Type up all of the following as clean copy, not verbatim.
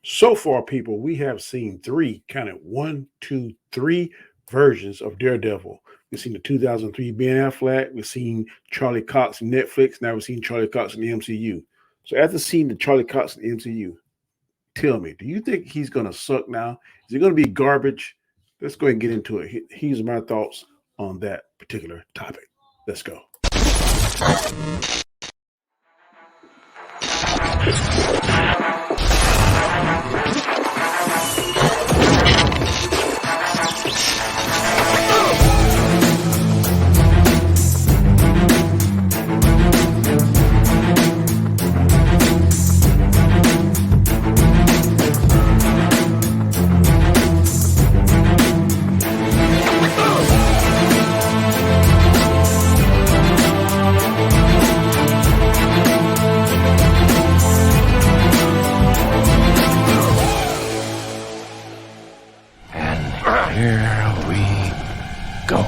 So far, people, we have seen three, kind of one, two, three versions of Daredevil. We've seen the 2003 Ben Affleck. We've seen Charlie Cox in Netflix. Now we've seen Charlie Cox in the MCU. So after seeing the Charlie Cox in the MCU, tell me, do you think he's going to suck now? Is he going to be garbage? Let's go ahead and get into it. Here's my thoughts on that particular topic. Let's go. Here we go.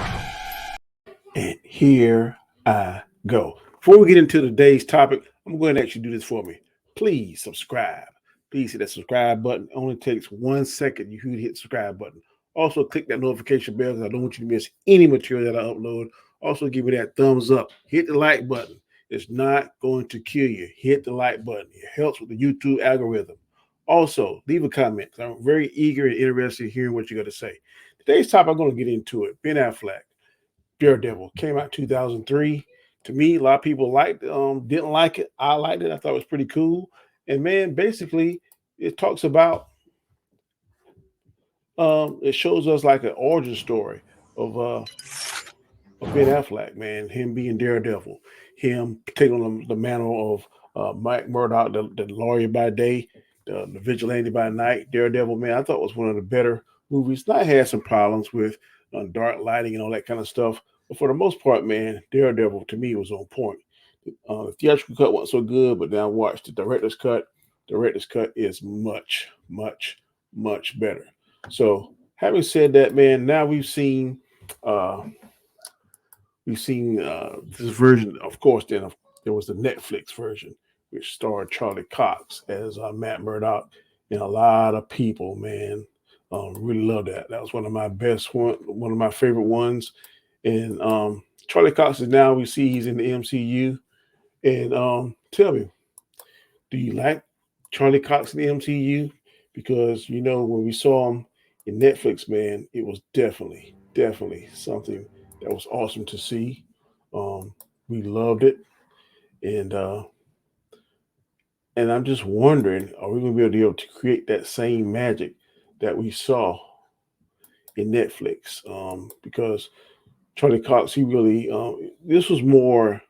And here I go. Before we get into today's topic, I'm going to actually do this for me. Please subscribe. Please hit that subscribe button. It only takes 1 second. You hit the subscribe button. Also, click that notification bell because I don't want you to miss any material that I upload. Also, give me that thumbs up. Hit the like button. It's not going to kill you. Hit the like button. It helps with the YouTube algorithm. Also, leave a comment. I'm very eager and interested in hearing what you got to say. Today's topic, I'm going to get into it. Ben Affleck. Daredevil came out 2003. To me, a lot of people didn't like it. I liked it. I thought it was pretty cool. And man, basically, it talks about it shows us like an origin story of Ben Affleck, man, him being Daredevil, him taking on the mantle of Mike Murdoch, the lawyer by day, the vigilante by night. Daredevil, man, I thought was one of the better movies. I had some problems with dark lighting and all that kind of stuff, but for the most part, man, Daredevil to me was on point. The theatrical cut wasn't so good, but then I watched the director's cut. The director's cut is much, much, much better. So, having said that, man, now uh, we've seen this version, of course. Then there was the Netflix version, which starred Charlie Cox as Matt Murdock, and a lot of people, man, really love that. That was one of my one of my favorite ones. And Charlie Cox is now we see he's in the MCU. And tell me, do you like Charlie Cox in the MCU? Because you know when we saw him in Netflix, man, it was definitely something that was awesome to see. Um, we loved it, and uh, and I'm just wondering, are we going to be able to create that same magic that we saw in Netflix? Because Charlie Cox, he really this was more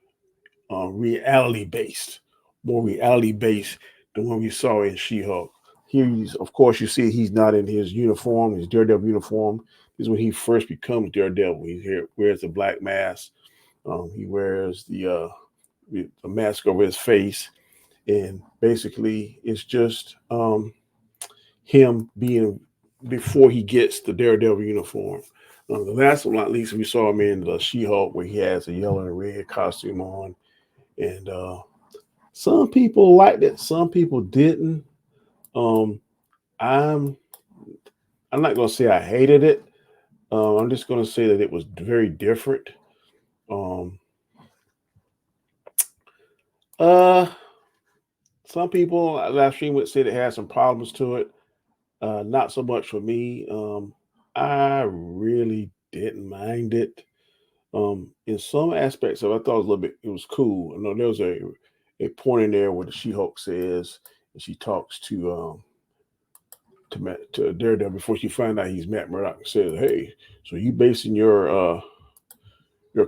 reality based, more reality based than what we saw in She-Hulk. He's, of course, you see he's not in his uniform, his Daredevil uniform. This is when he first becomes Daredevil. He wears the black mask. He wears the mask over his face, and basically it's just him being before he gets the Daredevil uniform. The last but not least, we saw him in the She-Hulk where he has a yellow and red costume on, and some people liked it, some people didn't. Um, I'm I'm not gonna say I hated it. I'm just gonna say that it was very different. Um, uh, some people live stream would say it had some problems to it. Not so much for me. I really didn't mind it. In some aspects of it, I thought it was a little bit. It was cool. I know there was a point in there where the She-Hulk says, and she talks to Daredevil before she finds out he's Matt Murdock. And says, "Hey, so you basing your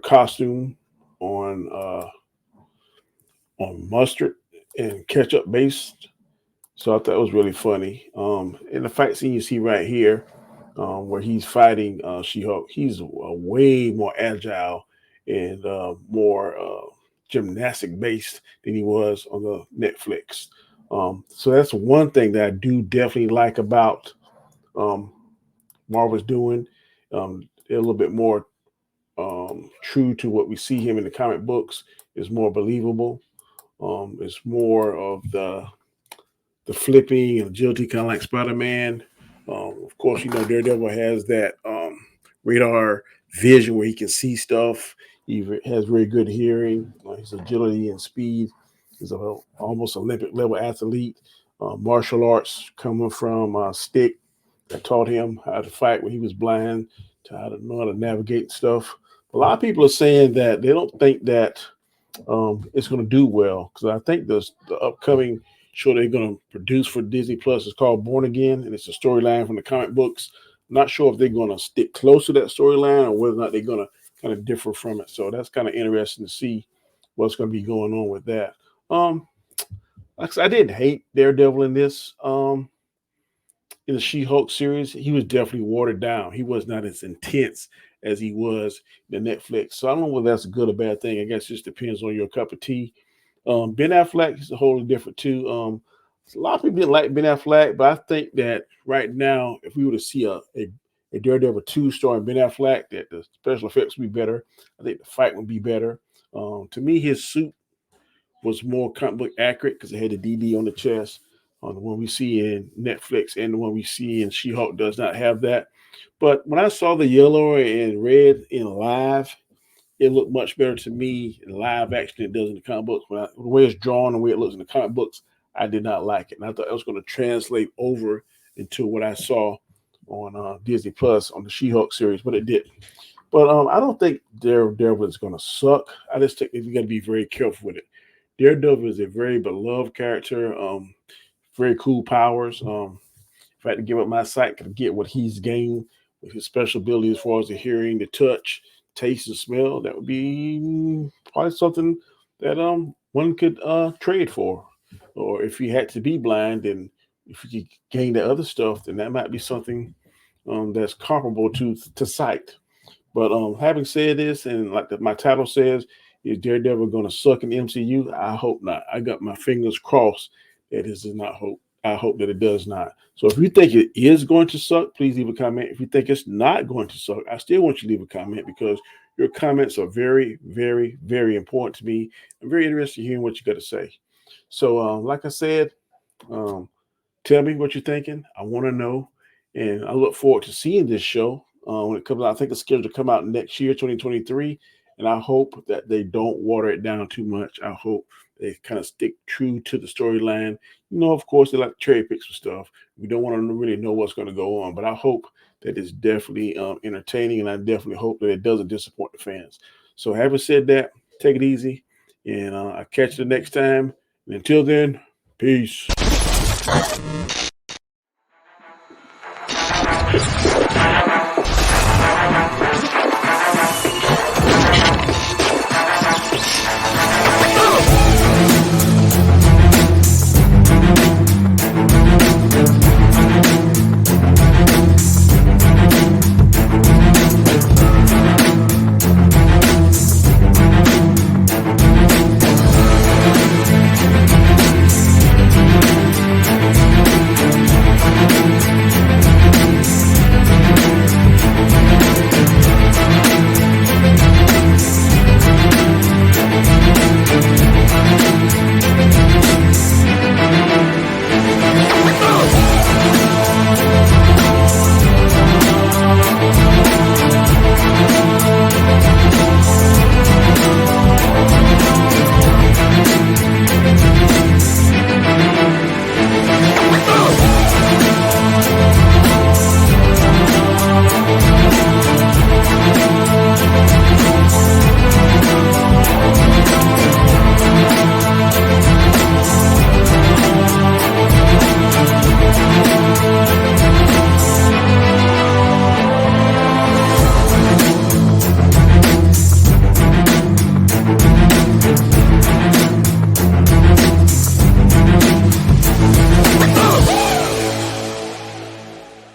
costume on mustard and ketchup based?" So I thought it was really funny. And the fight scene you see right here, where he's fighting She-Hulk, he's way more agile and more gymnastic based than he was on the Netflix. So that's one thing that I do definitely like about um, Marvel's doing. They're a little bit more true to what we see him in the comic books. Is more believable. It's more of the flipping and agility, kind of like Spider Man. Of course, Daredevil has that radar vision where he can see stuff. He has very good hearing. His agility and speed is almost Olympic level athlete. Martial arts coming from Stick that taught him how to fight when he was blind, to how to know how to navigate stuff. A lot of people are saying that they don't think that it's going to do well, because I think the upcoming show they're going to produce for Disney Plus is called Born Again, and it's a storyline from the comic books. I'm not sure if they're going to stick close to that storyline or whether or not they're going to kind of differ from it. So that's kind of interesting to see what's going to be going on with that. Um, like I said, I didn't hate Daredevil in this. In the She-Hulk series, he was definitely watered down. He was not as intense as he was in the Netflix. So I don't know whether that's a good or bad thing. I guess it just depends on your cup of tea. Ben Affleck is a wholly different too. A lot of people didn't like Ben Affleck, but I think that right now, if we were to see a Daredevil 2 starring Ben Affleck, that the special effects would be better. I think the fight would be better. To me, his suit was more comic book accurate because it had the DD on the chest. The one we see in Netflix and the one we see in She-Hulk does not have that. But when I saw the yellow and red in live, it looked much better to me in live action than it does in the comic books. The way it's drawn and the way it looks in the comic books, I did not like it. And I thought it was going to translate over into what I saw on Disney Plus on the She-Hulk series, but it didn't. But I don't think Daredevil is going to suck. I just think you got to be very careful with it. Daredevil is a very beloved character, very cool powers. If I had to give up my sight, could get what he's gained with his special ability as far as the hearing, the touch, taste, and smell, that would be probably something that one could trade for. Or if he had to be blind, and if he could gain the other stuff, then that might be something that's comparable to sight. But having said this, and like my title says, is Daredevil going to suck in the MCU? I hope not. I got my fingers crossed that this is not hope. I hope that it does not. So if you think it is going to suck, please leave a comment. If you think it's not going to suck, I still want you to leave a comment, because your comments are very, very, very important to me. I'm very interested in hearing what you got to say. So, like I said, um, tell me what you're thinking. I want to know. And I look forward to seeing this show when it comes out. I think it's scheduled to come out next year, 2023. And I hope that they don't water it down too much. I hope they kind of stick true to the storyline. Of course, they like to cherry pick some stuff. We don't want to really know what's going to go on. But I hope that it's definitely entertaining. And I definitely hope that it doesn't disappoint the fans. So having said that, take it easy. And I'll catch you the next time. And until then, peace.